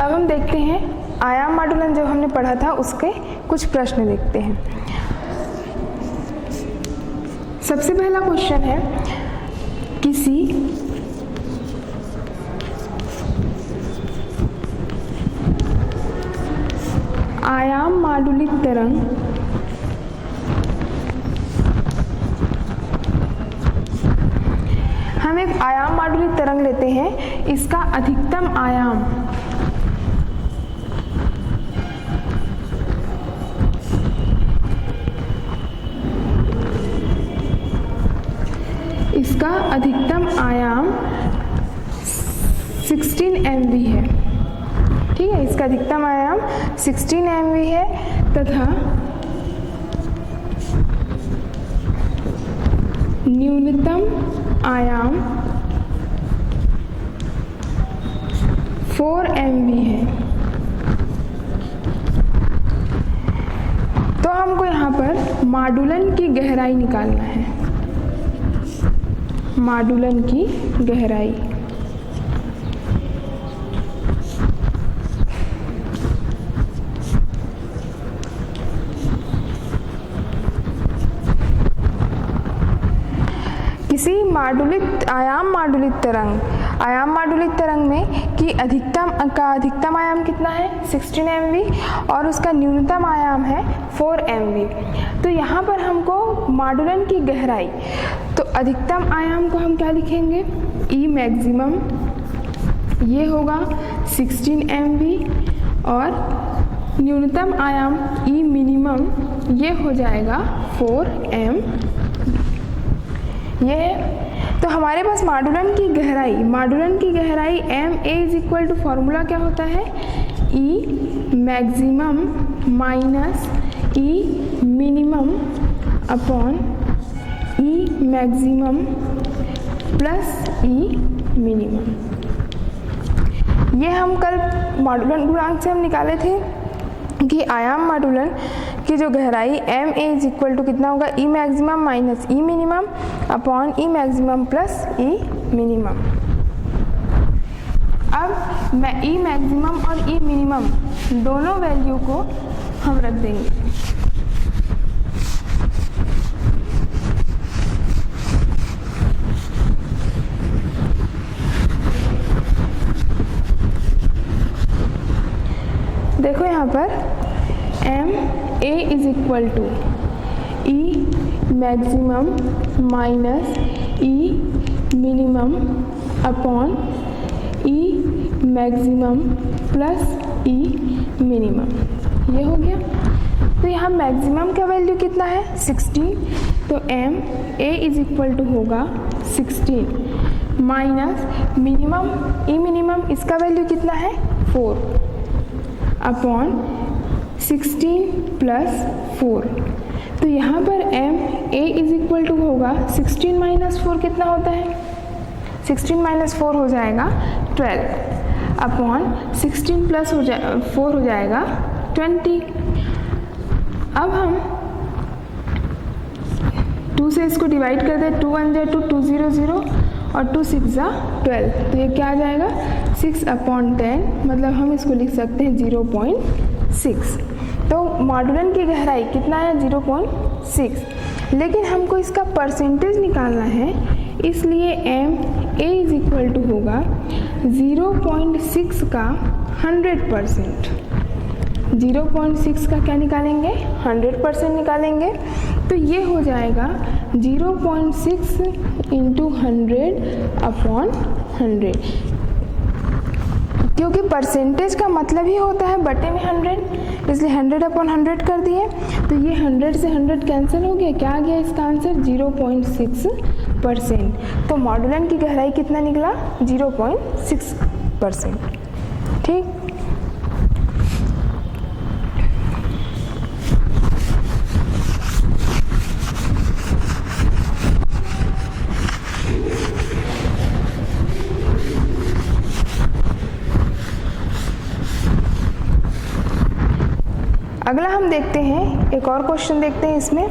अब हम देखते हैं आयाम माडुलन जो हमने पढ़ा था उसके कुछ प्रश्न देखते हैं। सबसे पहला क्वेश्चन है, किसी आयाम माडुलित तरंग हम एक आयाम माडुलित तरंग लेते हैं, इसका अधिकतम आयाम इसका अधिकतम आयाम 16 MV है। ठीक है, इसका अधिकतम आयाम 16 MV है तथा न्यूनतम आयाम 4 MV है। तो हमको यहाँ पर माडुलन की गहराई निकालना है, माडुलन की गहराई। किसी आयाम माडुलित तरंग में कि अधिकतम आयाम कितना है 16 MV और उसका न्यूनतम आयाम है 4 MV। तो यहाँ पर हमको माडुलन की गहराई, तो अधिकतम आयाम को हम क्या लिखेंगे, E मैक्सिमम ये होगा 16 MV और न्यूनतम आयाम E मिनिमम ये हो जाएगा 4 MV। ये है। तो हमारे पास माडुलन की गहराई MA is equal to formula क्या होता है, E maximum minus E minimum upon E maximum plus E minimum. ये हम कल माडुलन गुणांक से हम निकाले थे कि आयाम माडुलन की जो गहराई M A is equal to कितना होगा, E maximum minus E minimum upon E maximum plus E minimum. अब मैं ई मैक्सिमम और ई मिनिमम दोनों वैल्यू को हम रख देंगे। देखो यहाँ पर M A is equal to E maximum minus E minimum upon E maximum plus E minimum, ये हो गया। तो यहाँ मैक्सिमम का वैल्यू कितना है 16, तो M A is equal to होगा 16 माइनस मिनिमम ई मिनिमम, इसका वैल्यू कितना है 4 अपॉन 16 प्लस 4। तो यहाँ पर M A is equal to होगा 16 माइनस 4 कितना होता है, 16 माइनस 4 हो जाएगा 12 अपॉन 16 प्लस 4 हो जाएगा 20। अब हम 2 से इसको डिवाइड कर दें, 2 1 जा 2, 2 0 0 और 2 6 जा 12, तो ये क्या आ जाएगा 6 अपॉन 10, मतलब हम इसको लिख सकते हैं 0.6। तो माडुलन की गहराई कितना है 0.6, लेकिन हमको इसका परसेंटेज निकालना है, इसलिए M A is equal to होगा 0.6 का 100%। 0.6 का क्या निकालेंगे 100% निकालेंगे, तो ये हो जाएगा 0.6 इंटू 100 अपॉन 100, क्योंकि परसेंटेज का मतलब ही होता है बटे में 100, इसलिए 100 अपॉन 100 कर दिए। तो ये 100 से 100 कैंसिल हो गया, क्या आ गया इसका आंसर 0.6%। तो माडुलन की गहराई कितना निकला 0.6%। ठीक, अगला हम देखते हैं, एक और क्वेश्चन देखते हैं इसमें।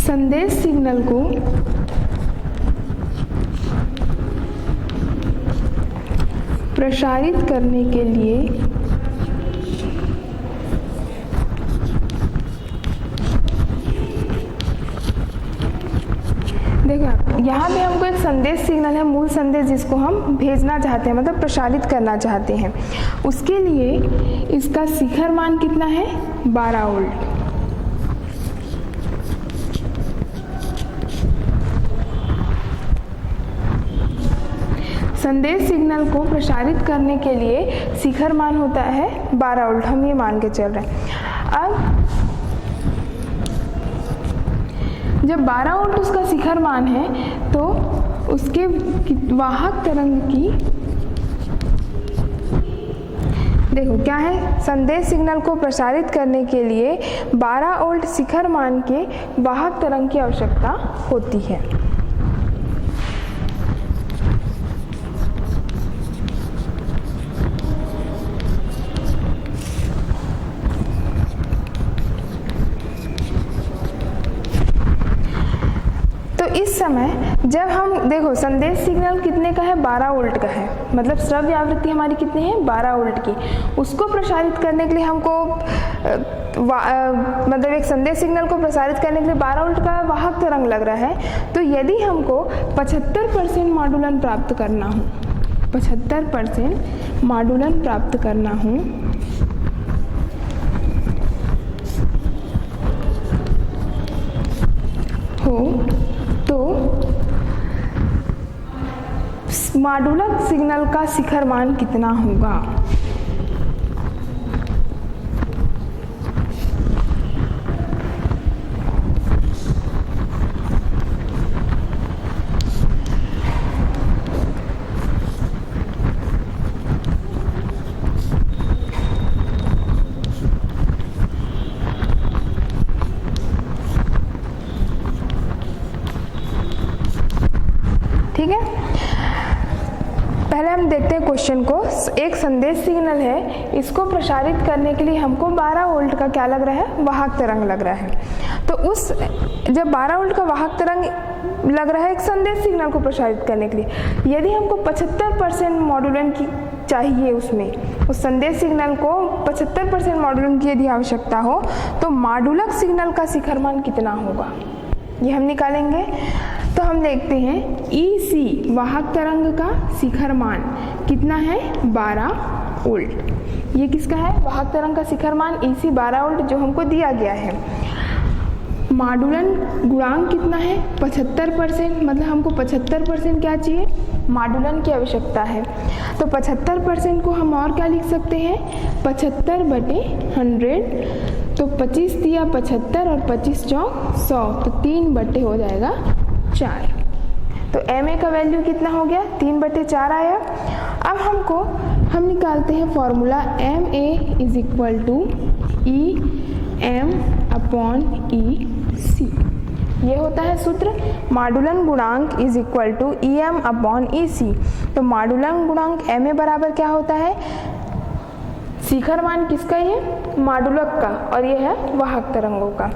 संदेश सिग्नल को प्रसारित करने के लिए देखो यहाँ पे हमको एक संदेश सिग्नल है, मूल संदेश जिसको हम भेजना चाहते हैं, मतलब प्रसारित करना चाहते हैं। उसके लिए इसका शिखर मान कितना है? 12 वोल्ट। संदेश सिग्नल को प्रसारित करने के लिए शिखर मान होता है 12 वोल्ट, हम ये मान के चल रहे हैं। अब जब 12 वोल्ट उसका शिखर मान है तो उसके वाहक तरंग की, देखो क्या है, संदेश सिग्नल को प्रसारित करने के लिए 12 वोल्ट शिखर मान के वाहक तरंग की आवश्यकता होती है। इस समय जब हम देखो संदेश सिग्नल कितने का है? 12 वोल्ट का है, मतलब श्रव्य आवृत्ति हमारी कितनी है? 12 वोल्ट की। उसको प्रसारित करने के लिए हमको मतलब एक संदेश सिग्नल को प्रसारित करने के लिए 12 वोल्ट का वाहक तरंग लग रहा है। तो यदि हमको 75% मॉडुलन प्राप्त करना हो, 75% मॉडुलन प्राप्त करना हो तो मॉडुलक सिग्नल का शिखर मान कितना होगा? ठीक है, पहले हम देखते हैं क्वेश्चन को। एक संदेश सिग्नल है, इसको प्रसारित करने के लिए हमको 12 वोल्ट का क्या लग रहा है? वाहक तरंग लग रहा है। तो उस जब 12 वोल्ट का वाहक तरंग लग रहा है एक संदेश सिग्नल को प्रसारित करने के लिए, यदि हमको 75% मॉडुलन की चाहिए, उसमें उस संदेश सिग्नल को 75% मॉडुलन की यदि आवश्यकता हो तो मॉडुलक सिग्नल का शिखर मान कितना होगा, ये हम निकालेंगे। तो हम देखते हैं EC वाहक तरंग का शिखर मान कितना है? 12 वोल्ट। ये किसका है? वाहक तरंग का शिखर मान EC 12 वोल्ट जो हमको दिया गया है। मॉडुलन गुणांक कितना है? 75%, मतलब हमको 75% क्या चाहिए? मॉडुलन की आवश्यकता है। तो 75% को हम और क्या लिख सकते हैं? 75/100। तो 25 दिया 75 और 25 चौक 100, तो 3 हो जाएगा 4। तो MA का वैल्यू कितना हो गया? 3/4 आया। अब हम निकालते हैं formula MA is equal to EM/EC। ये होता है सूत्र, मॉडुलन गुणांक इज इक्वल टू EM/EC। तो मॉडुलन गुणांक MA बराबर क्या होता है? शिखर मान किसका है? मॉडुलक का, और ये है वाहक तरंगों का।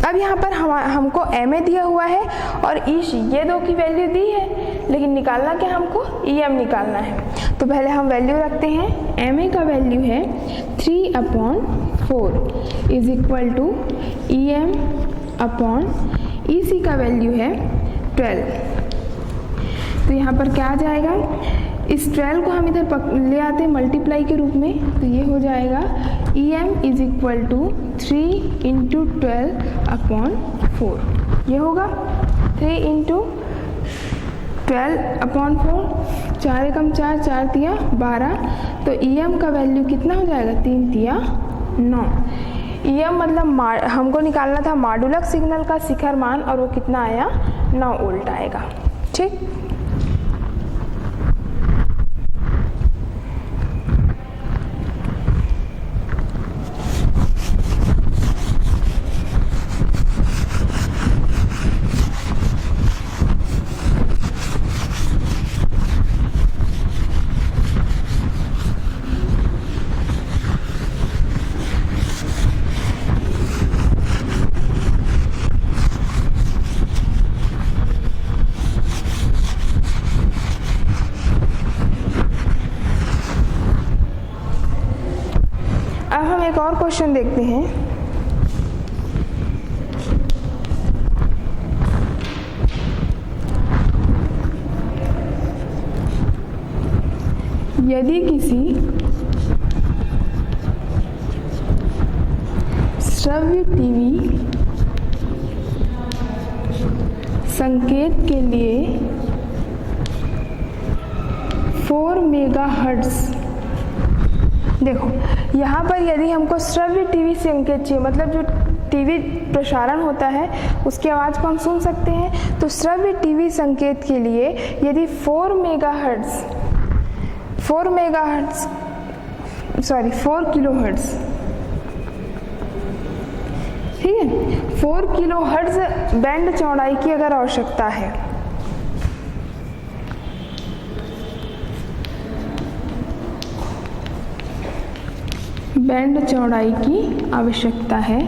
अब यहाँ पर हमको MA दिया हुआ है और EC, ये दो की वैल्यू दी है, लेकिन निकालना क्या हमको? EM निकालना है। तो पहले हम वैल्यू रखते हैं। MA का वैल्यू है 3/4 इज इक्वल टू EM/EC का वैल्यू है 12। तो यहाँ पर क्या आ जाएगा? इस 12 को हम इधर ले आते हैं मल्टीप्लाई के रूप में, तो ये हो जाएगा EM इज इक्वल टू 3 × 12/4। ये होगा 3 × 12/4, 4 एकम 4, 4 तिया 12। तो EM का वैल्यू कितना हो जाएगा? 3 तिया 9। EM मतलब हमको निकालना था मॉडुलक सिग्नल का शिखर मान, और वो कितना आया? 9 वोल्ट आएगा। ठीक, यदि किसी श्रव्य टीवी संकेत के लिए 4 मेगाहर्ट्ज़, देखो यहाँ पर यदि हमको श्रव्य टीवी संकेत चाहिए, मतलब जो टीवी प्रसारण होता है उसकी आवाज़ को हम सुन सकते हैं, तो श्रव्य टीवी संकेत के लिए यदि 4 किलोहर्ट्ज़, ठीक है, 4 किलोहर्ट्ज़ बैंड चौड़ाई की अगर आवश्यकता है, बैंड चौड़ाई की आवश्यकता है,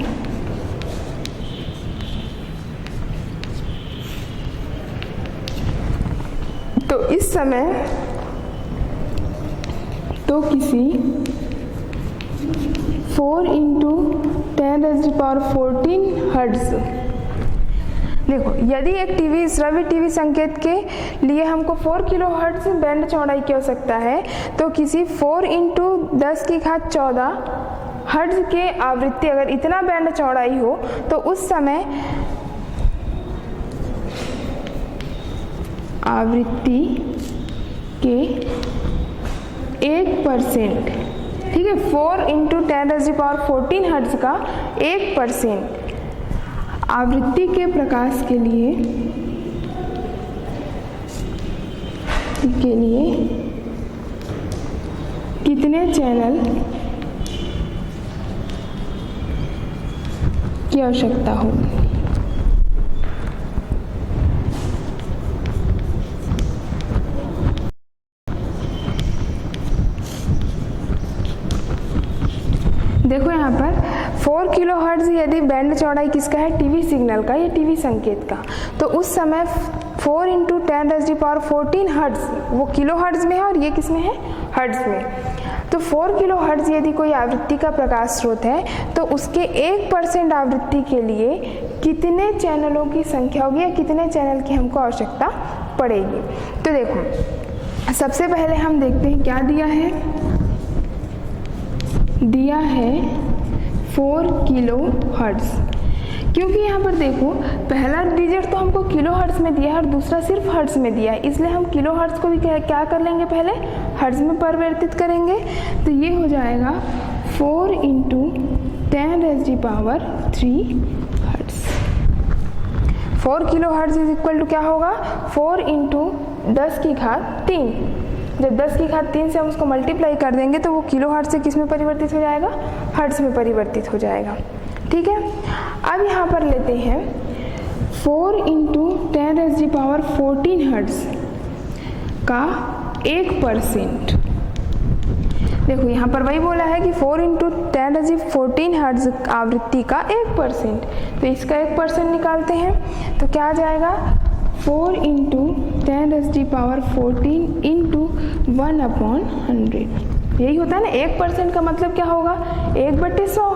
तो इस समय तो किसी 4 × 10⁻14 हर्ट्ज़, देखो यदि एक टीवी श्रव्य टीवी संकेत के लिए हमको 4 किलोहर्ट्ज़ बैंड चौड़ाई की आवश्यकता है, तो किसी 4 × 10⁻14 हर्ट्ज़ के आवृत्ति अगर इतना बैंड चौड़ाई हो, तो उस समय आवृत्ति के 1%, ठीक है, 4 × 10⁻14 हर्ट्ज़ का 1% आवृत्ति के प्रकाश के लिए कितने चैनल की आवश्यकता होगी। देखो यहाँ पर 4 किलोहर्ट्ज़ यदि बैंड चौड़ाई किसका है, टीवी सिग्नल का या टीवी संकेत का, तो उस समय 4 × 10⁻14 हर्ट्ज़, वो किलोहर्ट्ज़ में है और ये किस में है, हर्ट्ज़ में, तो 4 किलोहर्ट्ज़ यदि कोई आवृत्ति का प्रकाश स्रोत है, तो उसके 1% आवृत्ति के लिए कितने चैनलों की संख्या होगी या कितने चैनल की हमको आवश्यकता पड़ेगी। तो देखो सबसे पहले हम देखते हैं क्या दिया है, दिया है 4 किलोहर्ट्ज़, क्योंकि यहाँ पर देखो पहला डिजिट तो हमको किलोहर्ट्ज़ में दिया है और दूसरा सिर्फ हर्ट्ज़ में दिया है, इसलिए हम किलोहर्ट्ज़ को भी क्या कर लेंगे, पहले हर्ट्ज़ में परिवर्तित करेंगे, तो ये हो जाएगा 4 × 10⁻³ hertz. 4 kilohertz is equal to क्या होगा, 4 × 10⁻³ जब 10⁻³ से हम उसको मल्टीप्लाई कर देंगे तो वो किलोहर्ट्ज़ से किस में परिवर्तित हो जाएगा, हर्ट्ज़ में परिवर्तित हो जाएगा, ठीक है। अब यहाँ पर लेते हैं 4 × 10⁻14 हर्ट्ज़ का 1%, देखो यहाँ पर वही बोला है कि 4 × 10⁻14 हर्ट्ज़ आवृत्ति का 1%, तो इसका 1% निकालते हैं, तो क्या आ जाएगा 4 × 10⁻14 × 1/100, यही होता है ना, 1% का मतलब क्या होगा, 1/100,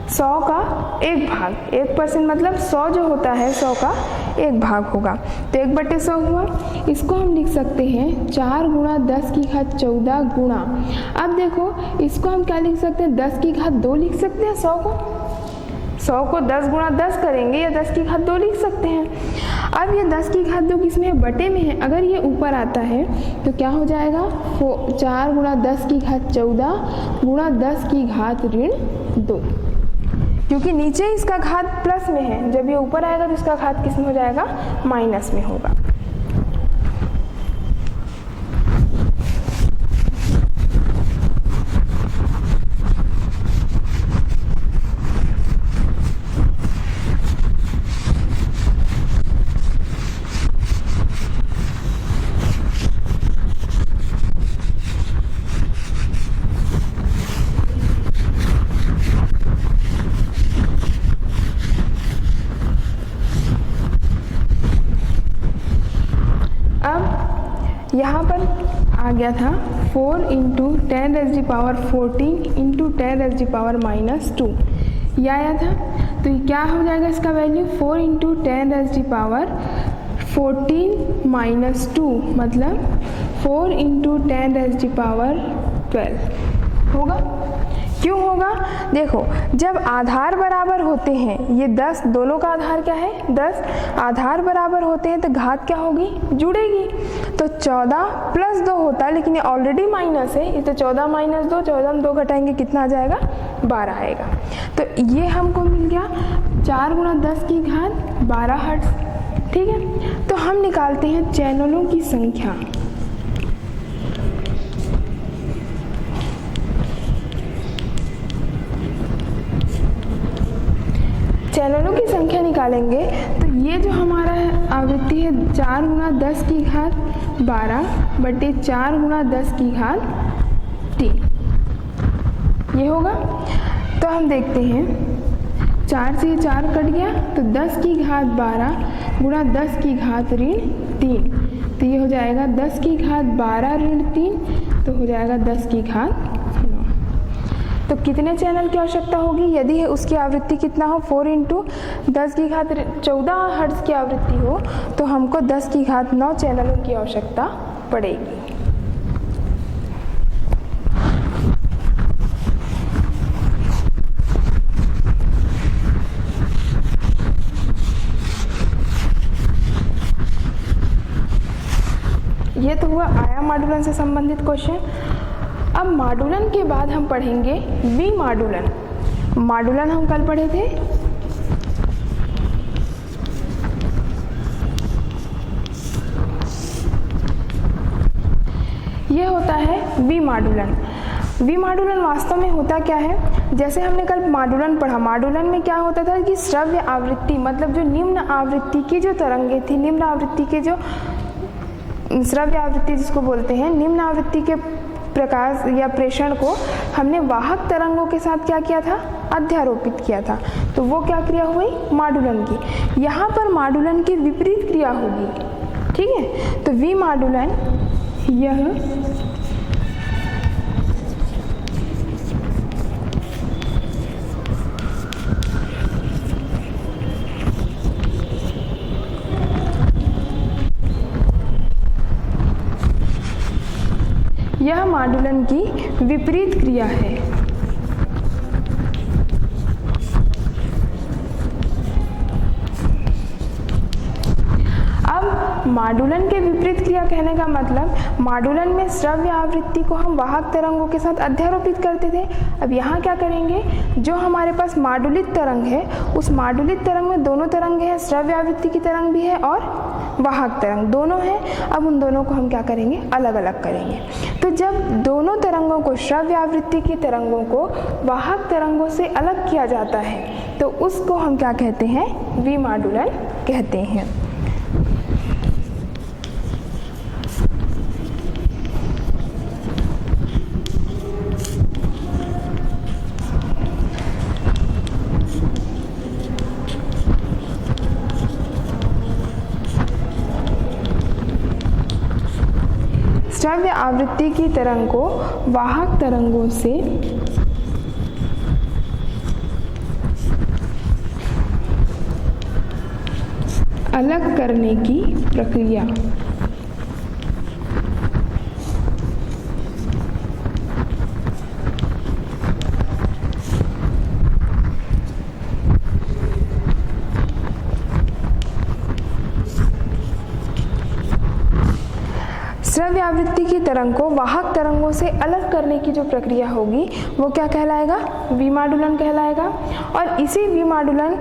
100 का 1 भाग, 1% मतलब 100 जो होता है 100 का 1 भाग होगा, तो 1/100 हुआ। इसको हम लिख सकते हैं 4 × 10⁻14 गुणा, अब देखो इसको हम क्या लिख सकते हैं, 10⁻2 लिख सकते हैं, 100 को 10 × 10 करेंगे या 10⁻2 लिख सकते हैं। अब ये 10⁻2 किस में है, बटे में है, अगर ये ऊपर आता है तो क्या हो जाएगा, 4 × 10⁻14 गुणा 10⁻2, क्योंकि नीचे इसका घात प्लस में है, जब ये ऊपर आएगा तो इसका घात किस में हो जाएगा, माइनस में होगा। यहाँ पर आ गया था 4 × 10⁻14 × 10⁻⁻2, ये आया था, तो ये क्या हो जाएगा इसका वैल्यू, 4 × 10⁻14 - 2 मतलब 4 × 10⁻12 होगा। क्यों होगा? देखो, जब आधार बराबर होते हैं, ये 10 दोनों का आधार क्या है 10, आधार बराबर होते हैं तो घात क्या होगी, जुड़ेगी। तो 14 + 2 होता है, लेकिन ये ऑलरेडी माइनस है, तो 14 - 2, 14 में 2 घटाएंगे कितना आ जाएगा, 12 आएगा। तो ये हमको मिल गया 4 × 10⁻12 हर्ट्ज। ठीक है, तो हम निकालते हैं चैनलों की संख्या। चैनलों की संख्या निकालेंगे तो ये जो हमारा आवृत्ति है 4 × 10⁻12 बटे 4 × 10⁻3 ये होगा। तो हम देखते हैं 4 से 4 कट गया तो 10⁻12 × 10⁻3, तो ये हो जाएगा 10⁻12-3, तो हो जाएगा 10⁻9। तो कितने चैनल की आवश्यकता होगी? यदि उसकी आवृत्ति कितना हो 4 × 10⁻14 हर्ट्ज की आवृत्ति हो तो हमको 10⁻9 चैनलों की आवश्यकता पड़ेगी। ये तो हुआ आयाम मॉडुलन से संबंधित क्वेश्चन। अब मॉडुलन के बाद हम पढ़ेंगे विमॉडुलन। मॉडुलन हम कल पढ़े थे, ये होता है विमॉडुलन। विमॉडुलन वास्तव में होता क्या है, जैसे हमने कल मॉडुलन पढ़ा, मॉडुलन में क्या होता था कि श्रव्य आवृत्ति मतलब जो निम्न आवृत्ति की जो तरंगे थी, निम्न आवृत्ति के जो श्रव्य आवृत्ति जिसको बोलते हैं, निम्न आवृत्ति के प्रकाश या प्रेषण को हमने वाहक तरंगों के साथ क्या किया था, अध्यारोपित किया था। तो वो क्या क्रिया हुई, मॉडुलन की। यहाँ पर मॉडुलन की विपरीत क्रिया होगी। ठीक है, तो विमॉडुलन यह मॉडुलन की विपरीत क्रिया है। अब मॉडुलन के विपरीत क्रिया कहने का मतलब, मॉडुलन में श्रव्य आवृत्ति को हम वाहक तरंगों के साथ अध्यारोपित करते थे। अब यहाँ क्या करेंगे, जो हमारे पास मॉडुलित तरंग है उस मॉडुलित तरंग में दोनों तरंग हैं, श्रव्य आवृत्ति की तरंग भी है और वाहक तरंग दोनों हैं। अब उन दोनों को हम क्या करेंगे, अलग अलग करेंगे। तो जब दोनों तरंगों को, श्रव्य आवृत्ति की तरंगों को वाहक तरंगों से अलग किया जाता है तो उसको हम क्या कहते हैं, विमॉडुलन कहते हैं। श्रव्य आवृत्ति की तरंग को वाहक तरंगों से अलग करने की प्रक्रिया। श्रव्य आवृत्ति की तरंग को वाहक तरंगों से अलग करने की जो प्रक्रिया होगी वो क्या कहलाएगा, विमॉडुलन कहलाएगा। और इसी विमॉडुलन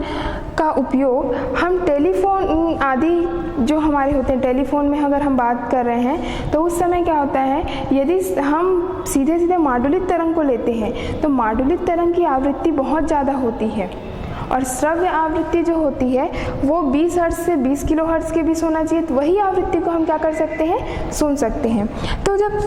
का उपयोग हम टेलीफोन आदि जो हमारे होते हैं, टेलीफोन में अगर हम बात कर रहे हैं तो उस समय क्या होता है, यदि हम सीधे सीधे मॉडुलित तरंग को लेते हैं तो मॉडुलित तरंग की आवृत्ति बहुत ज़्यादा होती है और श्रव्य आवृत्ति जो होती है वो 20 हर्ट्ज से 20 किलो हर्ट्ज के बीच होना चाहिए। तो वही आवृत्ति को हम क्या कर सकते हैं, सुन सकते हैं। तो जब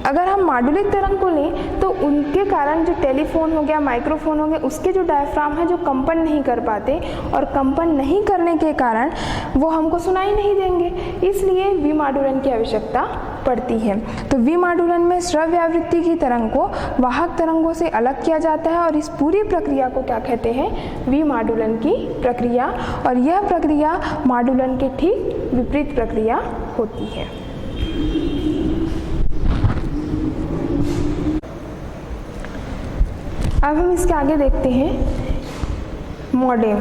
अगर हम मॉडुलित तरंग को लें तो उनके कारण जो टेलीफोन हो गया, माइक्रोफोन हो गया, उसके जो डायफ्राम है जो कंपन नहीं कर पाते और कंपन नहीं करने के कारण वो हमको सुनाई नहीं देंगे, इसलिए विमॉडुलन की आवश्यकता पड़ती है। तो विमॉडुलन में श्रव्य आवृत्ति की तरंग को वाहक तरंगों से अलग किया जाता है और इस पूरी प्रक्रिया को क्या कहते हैं, विमॉडुलन की प्रक्रिया। और यह प्रक्रिया मॉडुलन के ठीक विपरीत प्रक्रिया होती है। अब हम इसके आगे देखते हैं मॉडेम।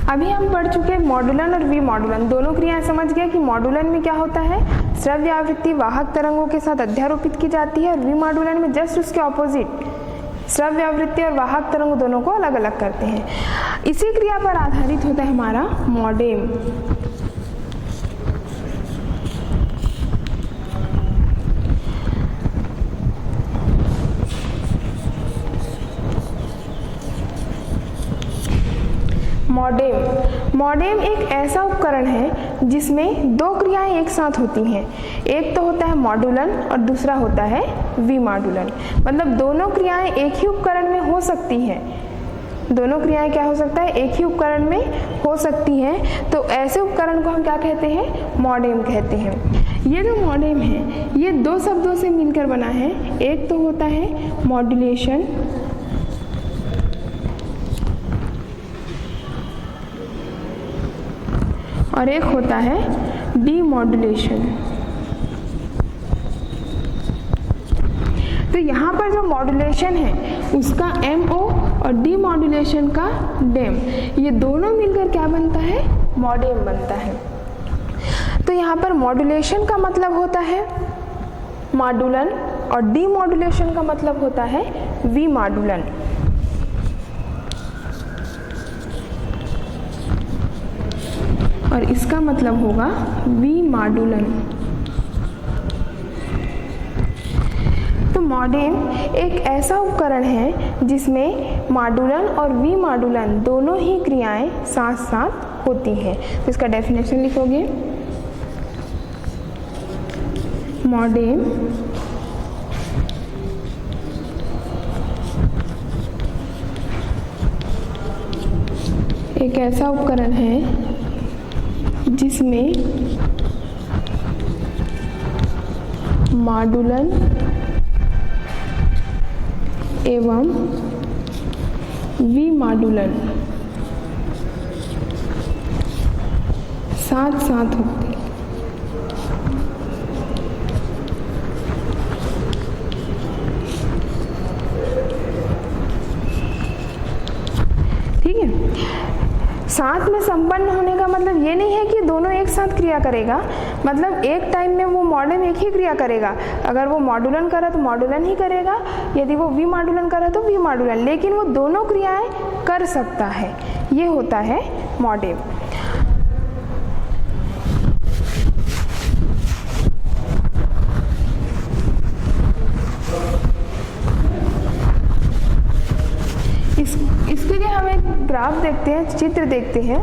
अभी हम पढ़ चुके हैं मॉड्यूलन और वी मॉड्यूलन। दोनों क्रियाएं समझ गए कि मॉड्यूलन में क्या होता है, श्रव्य आवृत्ति वाहक तरंगों के साथ अध्यारोपित की जाती है, और वी मॉड्यूलन में जस्ट उसके ऑपोजिट श्रव्य आवृत्ति और वाहक तरंग दोनों को अलग अलग करते हैं। इसी क्रिया पर आधारित होता है हमारा मॉडेम। मॉडेम एक ऐसा उपकरण है जिसमें दो क्रियाएं एक साथ होती हैं। एक तो होता है मॉड्यूलन और दूसरा होता है वी मॉड्यूलन। मतलब दोनों क्रियाएं एक ही उपकरण में हो सकती हैं। दोनों क्रियाएं क्या हो सकता है, एक ही उपकरण में हो सकती हैं। तो ऐसे उपकरण को हम क्या कहते हैं, मॉडेम कहते हैं। ये जो मॉडेम है ये दो शब्दों से मिलकर बना है। एक तो होता है मॉड्यूलेशन और एक होता है डीमॉड्यूलेशन। तो यहाँ पर जो मॉड्यूलेशन है उसका MO और डीमॉड्यूलेशन का डेम, ये दोनों मिलकर क्या बनता है, मॉडेम बनता है। तो यहाँ पर मॉड्यूलेशन का मतलब होता है मॉड्यूलन और डीमॉड्यूलेशन का मतलब होता है वी मॉड्यूलन। और इसका मतलब होगा वी मॉड्यूलन। तो मॉडेम एक ऐसा उपकरण है जिसमें मॉड्यूलन और वी मॉड्यूलन दोनों ही क्रियाएं साथ साथ होती हैं। तो इसका डेफिनेशन लिखोगे, मॉडेम एक ऐसा उपकरण है जिसमें मॉड्यूलन एवं वी मॉड्यूलन साथ साथ होते हैं। ठीक है, साथ में संपन्न होने का मतलब ये नहीं है कि दोनों एक साथ क्रिया करेगा। मतलब एक टाइम में वो मॉडेम एक ही क्रिया करेगा। अगर वो मॉड्यूलन करा तो मॉड्यूलन ही करेगा, यदि वो वी मॉड्यूलन करा तो वी मॉड्यूलन, लेकिन वो दोनों क्रियाएं कर सकता है। ये होता है मॉडेम। इसके लिए हम एक ग्राफ देखते हैं, चित्र देखते हैं।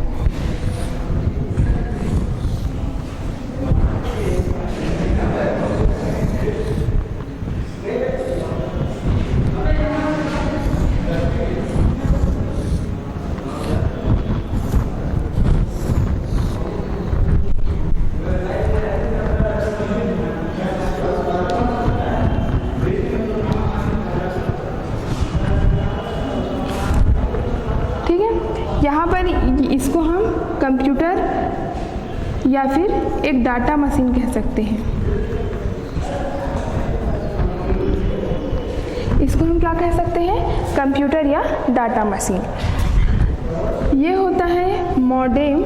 यहाँ पर इसको हम कंप्यूटर या फिर एक डाटा मशीन कह सकते हैं। इसको हम क्या कह सकते हैं, कंप्यूटर या डाटा मशीन। ये होता है मॉडेम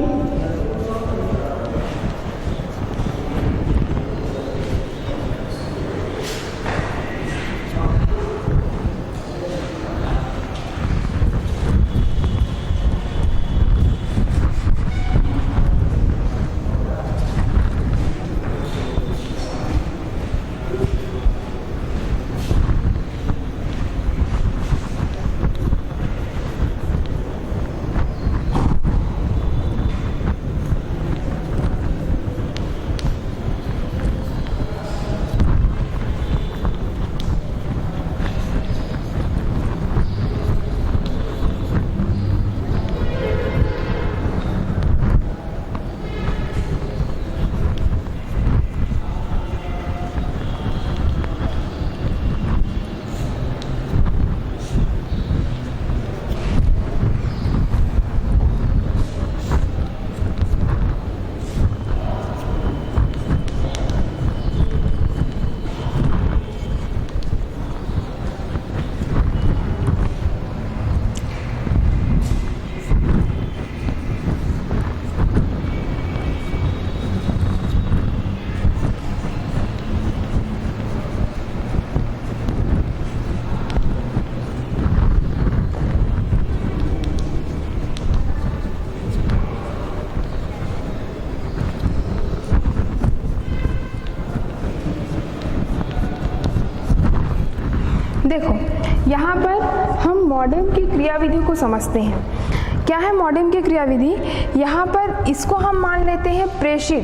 यहाँ पर हम मॉडेम की क्रियाविधि को समझते हैं। क्या है मॉडेम की क्रियाविधि? यहाँ पर इसको हम मान लेते हैं प्रेषित,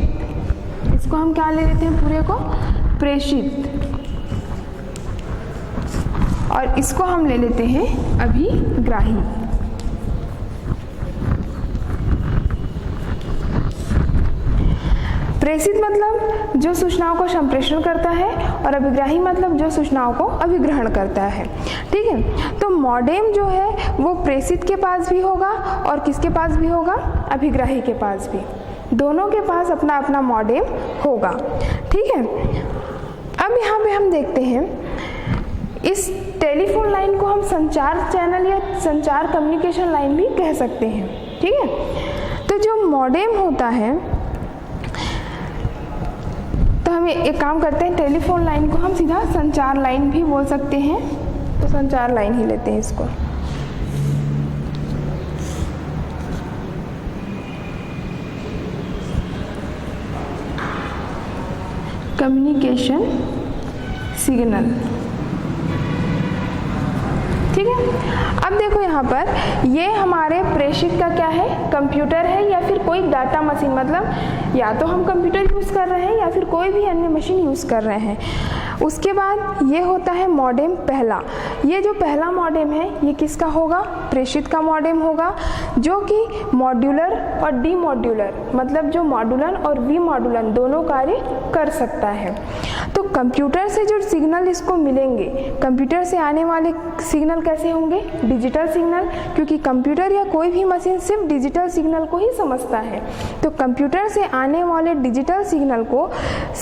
इसको हम क्या ले लेते हैं पूरे को? प्रेषित, और इसको हम ले लेते हैं अभिग्राही। प्रेषित मतलब जो सूचनाओं को संप्रेषण करता है, और अभिग्राही मतलब जो सूचनाओं को अभिग्रहण करता है। ठीक है, तो मॉडेम जो है वो प्रेषित के पास भी होगा और किसके पास भी होगा? अभिग्राही के पास भी। दोनों के पास अपना अपना मॉडेम होगा। ठीक है, अब यहाँ पे हम देखते हैं इस टेलीफोन लाइन को हम संचार चैनल या संचार कम्युनिकेशन लाइन भी कह सकते हैं। ठीक है, तो जो मॉडेम होता है, तो हम एक काम करते हैं, टेलीफोन लाइन को हम सीधा संचार लाइन भी बोल सकते हैं, तो संचार लाइन ही लेते हैं इसको। Communication signal. ठीक है, अब देखो यहाँ पर ये हमारे प्रेषित का क्या है? कंप्यूटर है या फिर कोई डाटा मशीन, मतलब या तो हम कंप्यूटर यूज़ कर रहे हैं या फिर कोई भी अन्य मशीन यूज़ कर रहे हैं। उसके बाद ये होता है मॉडेम पहला। ये जो पहला मॉडेम है ये किसका होगा? प्रेषित का मॉडेम होगा, जो कि मॉड्यूलर और डी मॉड्यूलर, मतलब जो मॉड्यूलन और वी मॉड्यूलन दोनों कार्य कर सकता है। तो कंप्यूटर से जो सिग्नल इसको मिलेंगे, कंप्यूटर से आने वाले सिग्नल कैसे होंगे? डिजिटल सिग्नल, क्योंकि कंप्यूटर या कोई भी मशीन सिर्फ डिजिटल सिग्नल को ही समझता है। तो कंप्यूटर से आने वाले डिजिटल सिग्नल को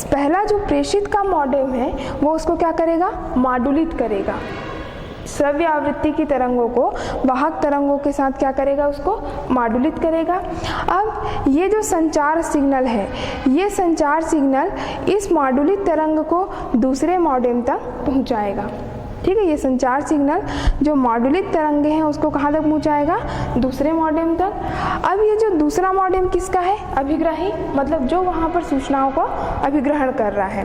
पहला जो प्रेषित का मॉडेम है वो उसको क्या करेगा? मॉड्यूलित करेगा। श्रव्य आवृत्ति की तरंगों को वाहक तरंगों के साथ क्या करेगा? उसको मॉड्यूलित करेगा। अब ये जो संचार सिग्नल है, ये संचार सिग्नल इस मॉड्यूलित तरंग को दूसरे मॉडेम तक पहुंचाएगा। ठीक है, ये संचार सिग्नल जो मॉड्यूलित तरंगे हैं उसको कहाँ तक पहुँचाएगा? दूसरे मॉडेम तक। अब ये जो दूसरा मॉडेम किसका है? अभिग्राही, मतलब जो वहाँ पर सूचनाओं को अभिग्रहण कर रहा है।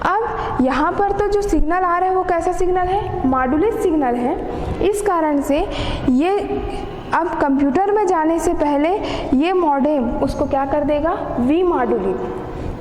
अब यहाँ पर तो जो सिग्नल आ रहा है वो कैसा सिग्नल है? मॉड्यूलित सिग्नल है। इस कारण से ये अब कंप्यूटर में जाने से पहले ये मॉडेम उसको क्या कर देगा? वी मॉड्यूलित।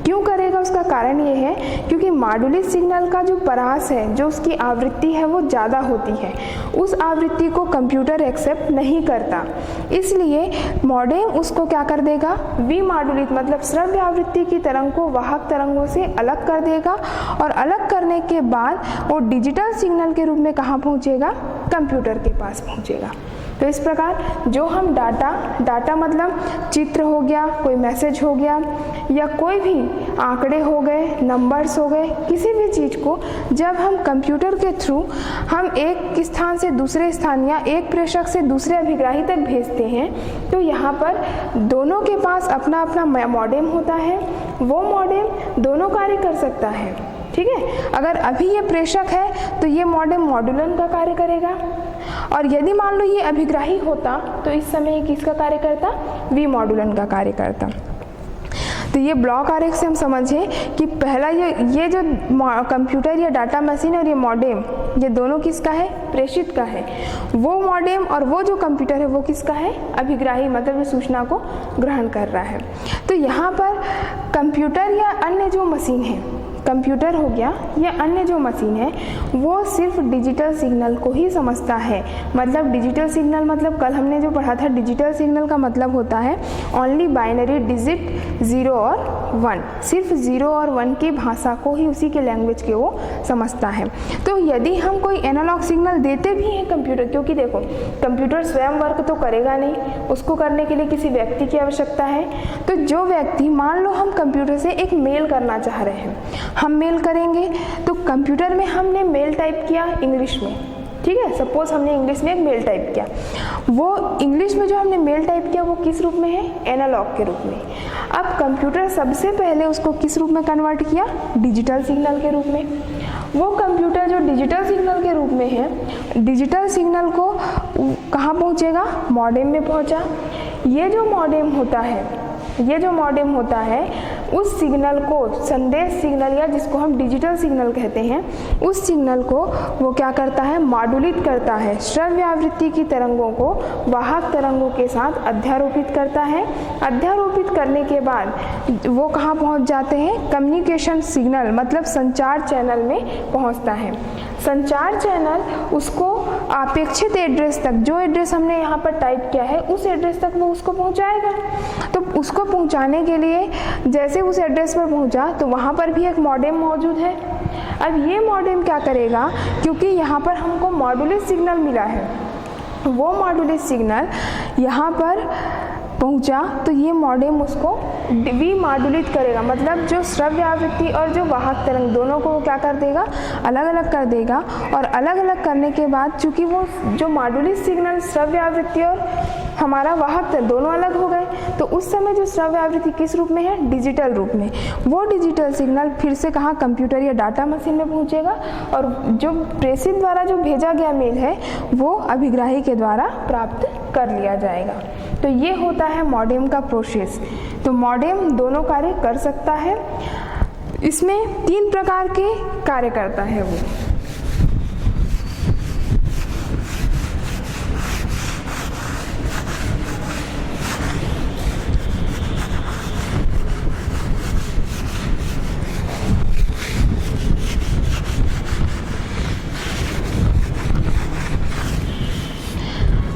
क्यों करेगा? उसका कारण ये है क्योंकि मॉड्यूलित सिग्नल का जो परास है, जो उसकी आवृत्ति है वो ज़्यादा होती है, उस आवृत्ति को कंप्यूटर एक्सेप्ट नहीं करता। इसलिए मॉडेम उसको क्या कर देगा? वी मॉड्यूलित, मतलब श्रव्य आवृत्ति की तरंग को वाहक तरंगों से अलग कर देगा, और अलग करने के बाद वो डिजिटल सिग्नल के रूप में कहाँ पहुँचेगा? कंप्यूटर के पास पहुँचेगा। तो इस प्रकार जो हम डाटा मतलब चित्र हो गया, कोई मैसेज हो गया, या कोई भी आंकड़े हो गए, नंबर्स हो गए, किसी भी चीज़ को जब हम कंप्यूटर के थ्रू हम एक स्थान से दूसरे स्थान या एक प्रेषक से दूसरे अभिग्राही तक भेजते हैं, तो यहाँ पर दोनों के पास अपना अपना मॉडेम होता है। वो मॉडेम दोनों कार्य कर सकता है। ठीक है, अगर अभी ये प्रेषक है तो ये मॉडेम मॉड्यूलन का कार्य करेगा, और यदि मान लो ये अभिग्राही होता तो इस समय ये किसका कार्य करता? वी मॉड्यूलन का कार्य करता। तो ये ब्लॉक आरेख से हम समझे कि पहला ये जो कंप्यूटर या डाटा मशीन और ये मॉडेम, ये दोनों किसका है? प्रेषित का है। वो मॉडेम और वो जो कंप्यूटर है वो किसका है? अभिग्राही, मतलब ये सूचना को ग्रहण कर रहा है। तो यहाँ पर कंप्यूटर या अन्य जो मशीन है, कंप्यूटर हो गया या अन्य जो मशीन है, वो सिर्फ डिजिटल सिग्नल को ही समझता है। मतलब डिजिटल सिग्नल मतलब कल हमने जो पढ़ा था, डिजिटल सिग्नल का मतलब होता है ओनली बाइनरी डिजिट 0 और 1, सिर्फ 0 और 1 की भाषा को ही, उसी के लैंग्वेज के वो समझता है। तो यदि हम कोई एनालॉग सिग्नल देते भी हैं कंप्यूटर, क्योंकि देखो कंप्यूटर स्वयं वर्क तो करेगा नहीं, उसको करने के लिए किसी व्यक्ति की आवश्यकता है। तो जो व्यक्ति, मान लो हम कंप्यूटर से एक मेल करना चाह रहे हैं, हम मेल करेंगे, तो कंप्यूटर में हमने मेल टाइप किया इंग्लिश में। ठीक है, सपोज हमने इंग्लिश में एक मेल टाइप किया, वो इंग्लिश में जो हमने मेल टाइप किया वो किस रूप में है? एनालॉग के रूप में। अब कंप्यूटर सबसे पहले उसको किस रूप में कन्वर्ट किया? डिजिटल सिग्नल के रूप में। वो कंप्यूटर जो डिजिटल सिग्नल के रूप में है, डिजिटल सिग्नल को कहाँ पहुँचेगा? मॉडेम में पहुँचा। ये जो मॉडेम होता है उस सिग्नल को, संदेश सिग्नल या जिसको हम डिजिटल सिग्नल कहते हैं, उस सिग्नल को वो क्या करता है, मॉड्यूलेट करता है। श्रव्य आवृत्ति की तरंगों को वाहक तरंगों के साथ अध्यारोपित करता है। अध्यारोपित करने के बाद वो कहाँ पहुँच जाते हैं, कम्युनिकेशन सिग्नल मतलब संचार चैनल में पहुँचता है। संचार चैनल उसको अपेक्षित एड्रेस तक, जो एड्रेस हमने यहाँ पर टाइप किया है उस एड्रेस तक वो उसको पहुँचाएगा। तो उसको पहुँचाने के लिए जैसे उस एड्रेस पर पहुँचा तो वहाँ पर भी एक मॉडेम मौजूद है। अब ये मॉडेम क्या करेगा, क्योंकि यहाँ पर हमको मॉड्यूलेट सिग्नल मिला है, वो मॉड्यूलेट सिग्नल यहाँ पर पहुंचा तो ये मॉडेम उसको डीमॉड्यूलेट करेगा, मतलब जो श्रव्य आवृत्ति और जो वाहक तरंग दोनों को वो क्या कर देगा, अलग अलग कर देगा। और अलग अलग करने के बाद चूंकि वो जो मॉड्यूलेट सिग्नल श्रव्य आवृत्ति और हमारा वाहक तरंग दोनों अलग हो गए, तो उस समय जो श्रव्य आवृत्ति किस रूप में है, डिजिटल रूप में। वो डिजिटल सिग्नल फिर से कहाँ, कंप्यूटर या डाटा मशीन में पहुँचेगा और जो प्रेषित द्वारा जो भेजा गया मेल है वो अभिग्राही के द्वारा प्राप्त कर लिया जाएगा। तो ये होता है मॉडेम का प्रोसेस। तो मॉडेम दोनों कार्य कर सकता है। इसमें 3 प्रकार के कार्य करता है वो।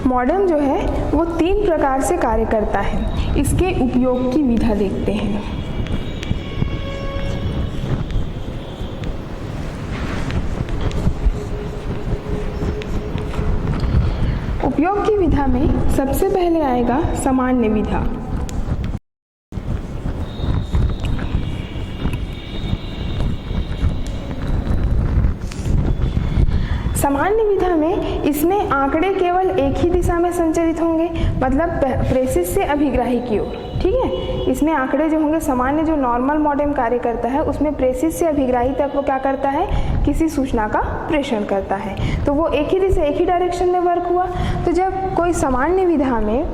मॉडेम जो है वो 3 प्रकार से कार्य करता है। इसके उपयोग की विधा देखते हैं। उपयोग की विधा में सबसे पहले आएगा सामान्य विधा। सामान्य विधा में इसमें आंकड़े केवल एक ही दिशा में संचरित होंगे, मतलब प्रेषित से अभिग्राही की ओर। ठीक है, इसमें आंकड़े जो होंगे, सामान्य जो नॉर्मल मॉडेम कार्य करता है उसमें प्रेषित से अभिग्राही तक वो क्या करता है, किसी सूचना का प्रेषण करता है। तो वो एक ही दिशा, एक ही डायरेक्शन में वर्क हुआ। तो जब कोई सामान्य विधा में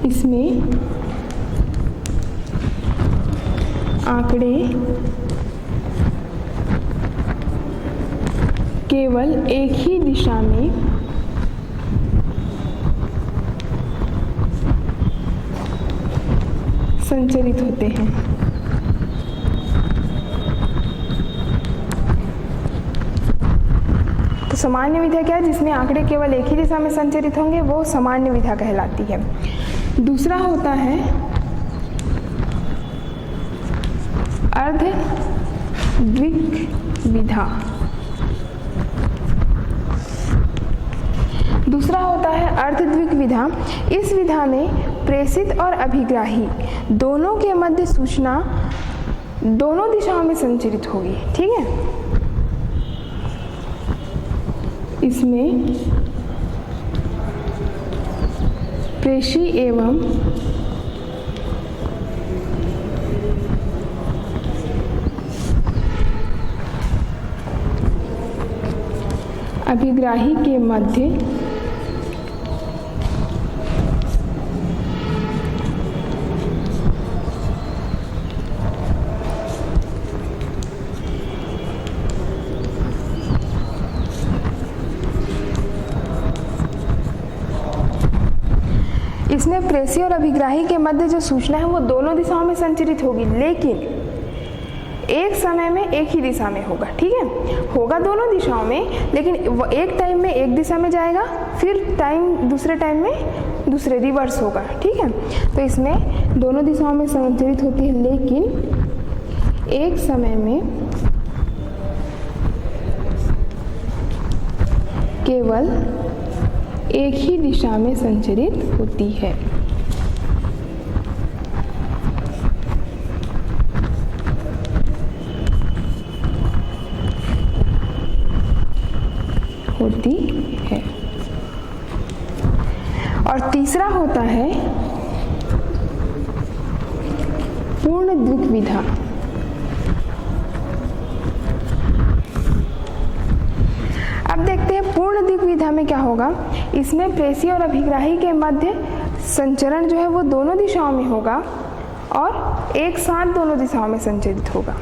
इसमें आंकड़े केवल एक ही दिशा में संचरित होते हैं। तो सामान्य विधा क्या है, जिसमें आंकड़े केवल एक ही दिशा में संचरित होंगे, वो सामान्य विधा कहलाती है। दूसरा होता है अर्धद्विक विधा। दूसरा होता है अर्धद्विक विधा। इस विधा में प्रेषित और अभिग्राही दोनों के मध्य सूचना दोनों दिशाओं में संचरित होगी। ठीक है, इसमें प्रेषी एवं अभिग्राही के मध्य इसमें प्रेषी और अभिग्राही के मध्य जो सूचना है वो दोनों दिशाओं में संचरित होगी, लेकिन एक समय में एक ही दिशा में होगा। ठीक है, होगा दोनों दिशाओं में, लेकिन वो एक टाइम में एक दिशा में जाएगा, फिर दूसरे टाइम में दूसरे रिवर्स होगा। ठीक है, तो इसमें दोनों दिशाओं में संचरित होती है, लेकिन एक समय में केवल एक ही दिशा में संचरित होती है। और तीसरा होता है पूर्ण द्विक विधा। अब देखते हैं पूर्ण द्विविधा में क्या होगा, इसमें प्रेषी और अभिग्राही के मध्य संचरण जो है वो दोनों दिशाओं में होगा और एक साथ दोनों दिशाओं में संचरित होगा।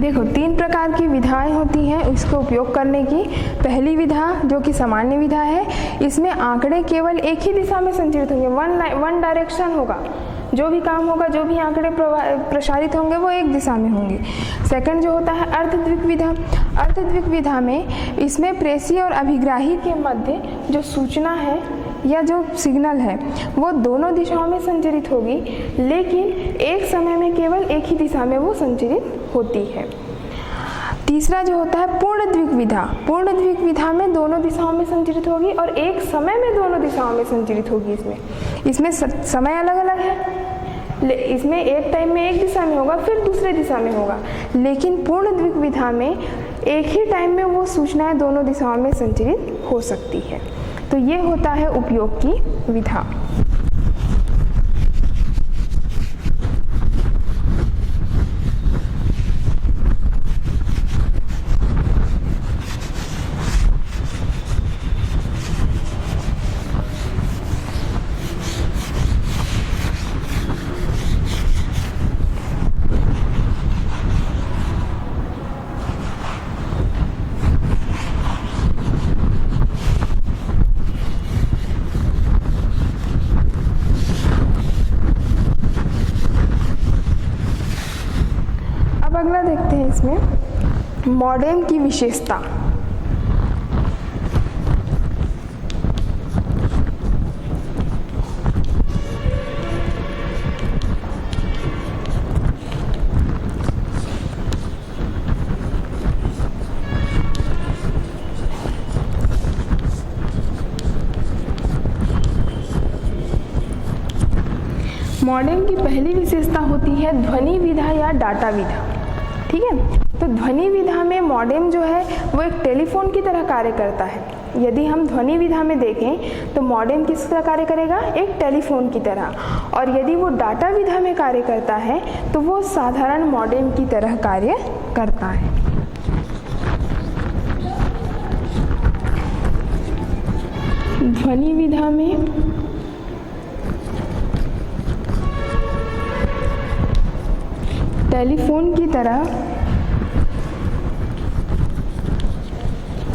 देखो, तीन प्रकार की विधाएं होती हैं इसको उपयोग करने की। पहली विधा जो कि सामान्य विधा है, इसमें आंकड़े केवल एक ही दिशा में संचरित होंगे, वन डायरेक्शन होगा। जो भी काम होगा, जो भी आंकड़े प्रसारित होंगे वो एक दिशा में होंगे। सेकंड जो होता है अर्धद्विक विधा। अर्धद्विक विधा में इसमें प्रेषी और अभिग्राही के मध्य जो सूचना है या जो सिग्नल है वो दोनों दिशाओं में संचरित होगी, लेकिन एक समय में केवल एक ही दिशा में वो संचरित होती है। तीसरा जो होता है पूर्ण द्विक विधा। पूर्ण द्विक विधा में दोनों दिशाओं में संचरित होगी और एक समय में दोनों दिशाओं में संचरित होगी। इसमें समय अलग अलग है, इसमें एक टाइम में एक दिशा में होगा फिर दूसरे दिशा में होगा, लेकिन पूर्ण द्विक विधा में एक ही टाइम में वो सूचनाएं दोनों दिशाओं में संचरित हो सकती है। तो ये होता है उपयोग की विधा। अगला देखते हैं इसमें मॉडेम की विशेषता। मॉडेम की पहली विशेषता होती है ध्वनि विधा या डाटा विधा। ठीक है, तो ध्वनि विधा में मॉडेम जो है वो एक टेलीफोन की तरह कार्य करता है। यदि हम ध्वनि विधा में देखें तो मॉडेम किस तरह कार्य करेगा, एक टेलीफोन की तरह। और यदि वो डाटा विधा में कार्य करता है तो वो साधारण मॉडेम की तरह कार्य करता है। ध्वनि विधा में टेलीफोन की तरह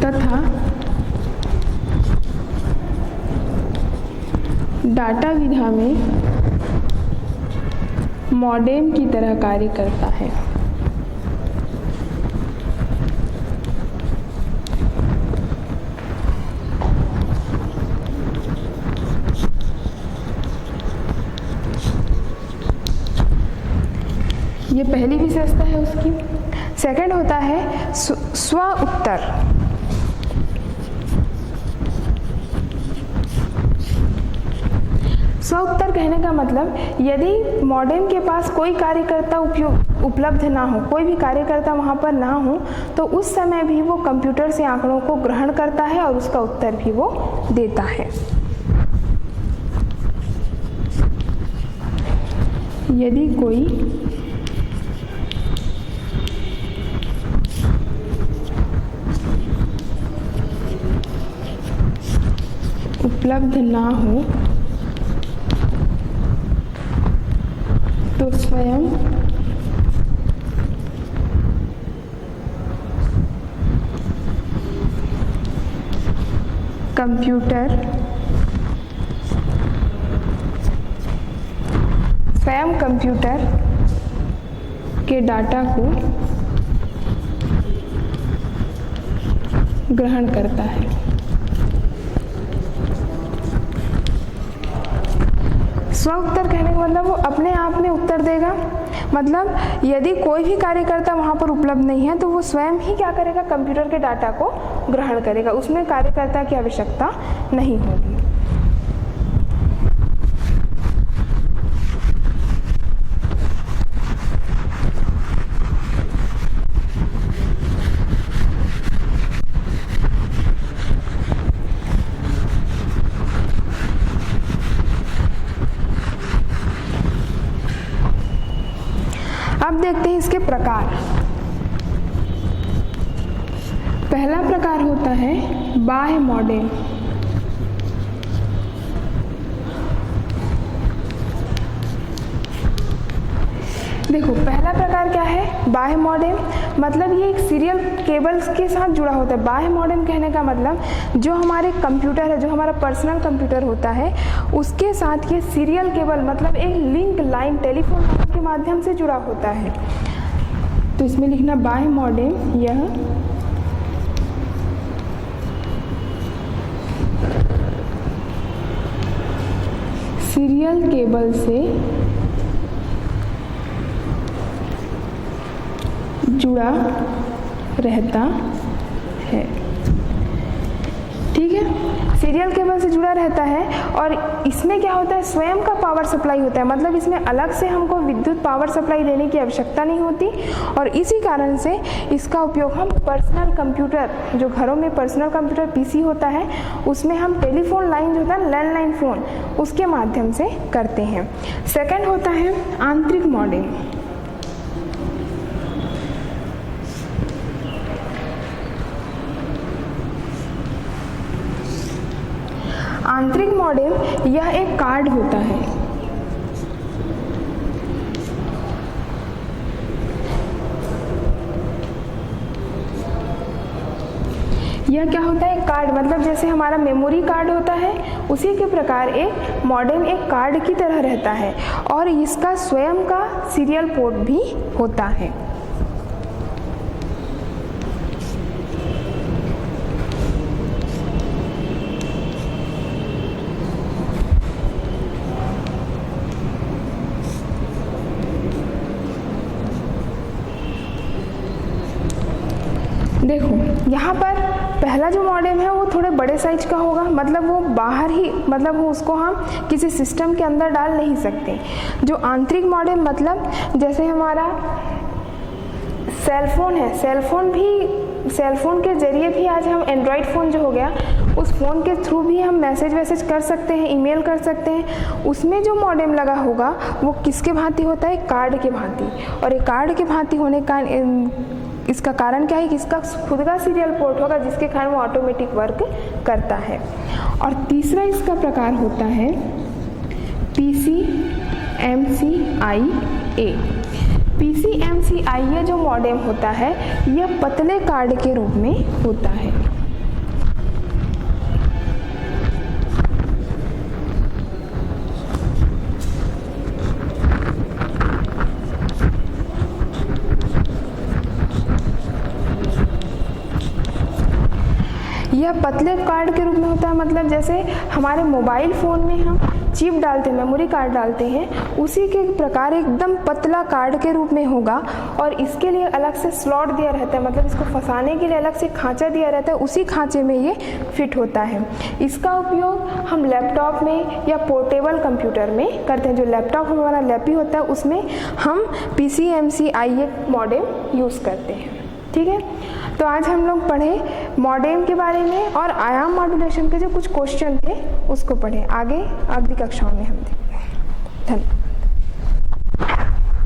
तथा डाटा विधा में मॉडेम की तरह कार्य करता है। ये पहली विशेषता है उसकी। सेकंड होता है स्व उत्तर। स्व उत्तर कहने का मतलब, यदि मॉडेम के पास कोई कार्यकर्ता उपलब्ध ना हो, कोई भी कार्यकर्ता वहाँ पर ना हो, तो उस समय भी वो कंप्यूटर से आंकड़ों को ग्रहण करता है और उसका उत्तर भी वो देता है। यदि कोई उपलब्ध ना हो तो स्वयं कंप्यूटर के डाटा को ग्रहण करता है। स्व उत्तर कहने का मतलब वो अपने आप में उत्तर देगा, मतलब यदि कोई भी कार्यकर्ता वहाँ पर उपलब्ध नहीं है तो वो स्वयं ही क्या करेगा, कंप्यूटर के डाटा को ग्रहण करेगा, उसमें कार्यकर्ता की आवश्यकता नहीं होगी। अब देखते हैं इसके प्रकार। पहला प्रकार होता है बाह्य मॉडेम। देखो पहला प्रकार क्या है, बाह्य मॉडेम, मतलब ये एक सीरियल केबल्स के साथ जुड़ा होता है। बाह्य मॉडेम कहने का मतलब जो हमारे कंप्यूटर है, जो हमारा पर्सनल कंप्यूटर होता है, उसके साथ ये सीरियल केबल मतलब एक लिंक लाइन, टेलीफोन लाइन के माध्यम से जुड़ा होता है। तो इसमें लिखना बाह्य मॉडेम, यह सीरियल केबल से जुड़ा रहता है। ठीक है, सीरियल केबल से जुड़ा रहता है और इसमें क्या होता है, स्वयं का पावर सप्लाई होता है, मतलब इसमें अलग से हमको विद्युत पावर सप्लाई देने की आवश्यकता नहीं होती और इसी कारण से इसका उपयोग हम पर्सनल कंप्यूटर, जो घरों में पर्सनल कंप्यूटर पीसी होता है, उसमें हम टेलीफोन लाइन जो होता है, लैंडलाइन फ़ोन, उसके माध्यम से करते हैं। सेकेंड होता है आंतरिक मॉडेम। आंतरिक मॉडेम यह एक कार्ड होता है। यह क्या होता है, कार्ड, मतलब जैसे हमारा मेमोरी कार्ड होता है उसी के प्रकार एक मॉडेम एक कार्ड की तरह रहता है और इसका स्वयं का सीरियल पोर्ट भी होता है। देखो यहाँ पर पहला जो मॉडेम है वो थोड़े बड़े साइज का होगा, मतलब वो बाहर ही, मतलब वो उसको हम किसी सिस्टम के अंदर डाल नहीं सकते। जो आंतरिक मॉडेम मतलब जैसे हमारा सेलफोन है, सेलफोन के जरिए भी आज हम एंड्रॉयड फ़ोन जो हो गया, उस फ़ोन के थ्रू भी हम मैसेज कर सकते हैं, ईमेल कर सकते हैं। उसमें जो मॉडेम लगा होगा वो किसके भांति होता है, कार्ड के भांति। और ये कार्ड के भांति होने का इसका कारण क्या है कि इसका खुद का सीरियल पोर्ट होगा जिसके कारण वो ऑटोमेटिक वर्क करता है। और तीसरा इसका प्रकार होता है PCMCIA। PCMCIA ये जो मॉडेम होता है यह पतले कार्ड के रूप में होता है। यह पतले कार्ड के रूप में होता है, मतलब जैसे हमारे मोबाइल फ़ोन में हम चिप डालते हैं, मेमोरी कार्ड डालते हैं, उसी के प्रकार एकदम पतला कार्ड के रूप में होगा और इसके लिए अलग से स्लॉट दिया रहता है, मतलब इसको फंसाने के लिए अलग से खांचा दिया रहता है, उसी खांचे में ये फिट होता है। इसका उपयोग हम लैपटॉप में या पोर्टेबल कंप्यूटर में करते हैं। जो लैपटॉप हमारा लैपी होता है उसमें हम PCMCIA मॉडेम यूज़ करते हैं। ठीक है, तो आज हम लोग पढ़े मॉडेम के बारे में और आयाम मॉड्यूलेशन के जो कुछ क्वेश्चन थे उसको पढ़े। आगे अगली कक्षाओं में हम देखेंगे। धन्यवाद।